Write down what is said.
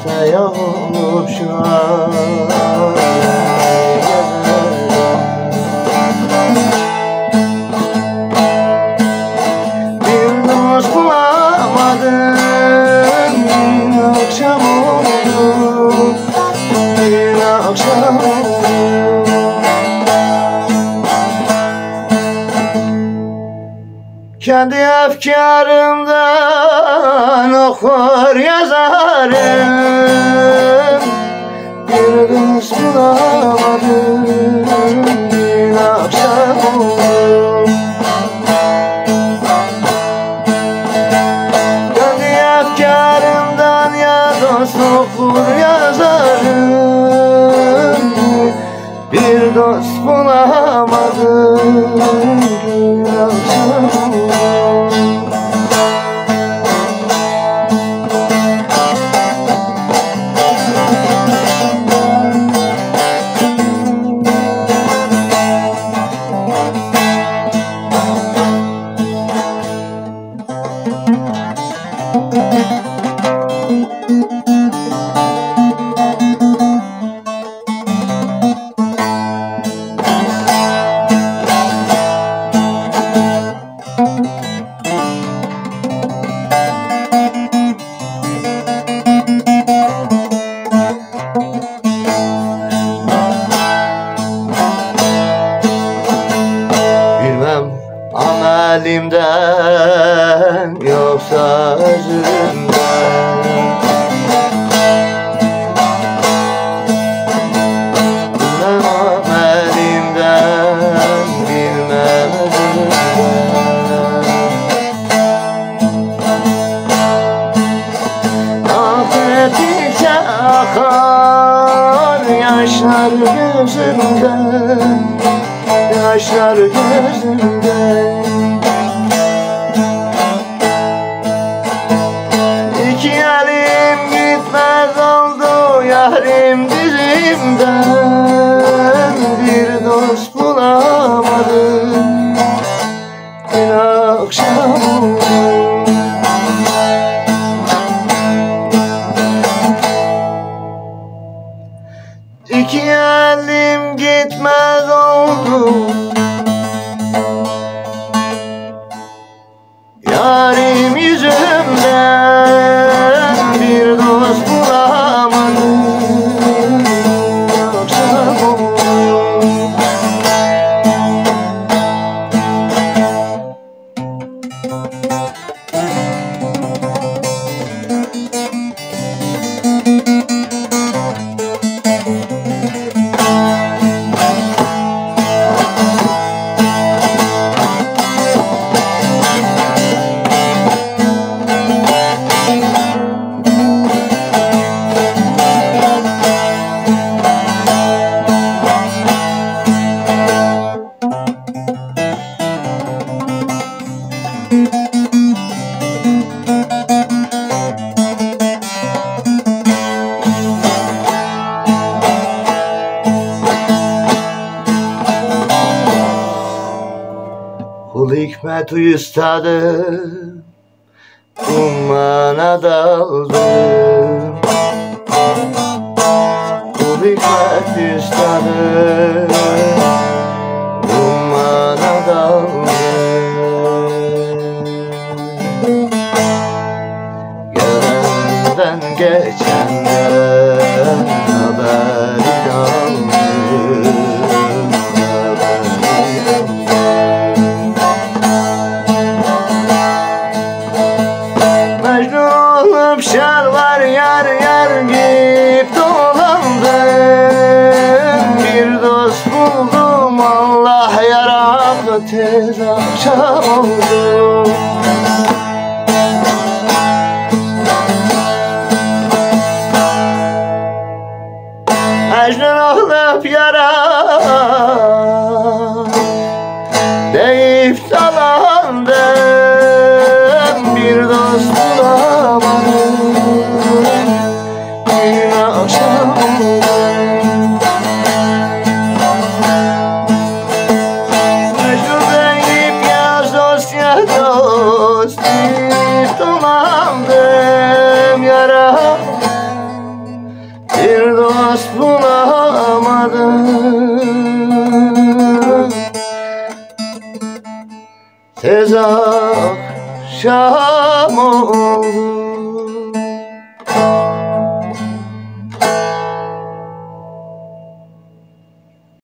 Seyahat olup şu an bir dost bulamadım. Akşam oldu, bir akşam oldu. Kendi efkarımdan okur yazarım. Bir dost bulamadım, bir akşam oldu. Kendi efkarımdan ya dost okur yazarım. Bir dost bulamadım, bir akşam oldu. Amelimden yoksa özümden, bilmem amelimden, bilmem özümden. Affettikçe akar yaşlar gözümden, yaşlar gözümden. İki elim gitmez oldu yarim dizimden. Bir dost bulamadım, bir akşam oldu. İki elim gitmez oldu yarim yüzümden. Bir dost bulamadım, akşam oldu. Kul hikmet üstadım, ummana daldım. Kul hikmet üstadım, ummana daldım. Gelenden geçenden haberin aldım. Şarlar yar yar gip dolandım. Bir dost buldum, Allah yarattı, tez akşam oldu. Mecnun olup yara deyip dalandım. Bir dost bulamadım, bir akşam oldu. Mecnun deyip yaz akşam oldu.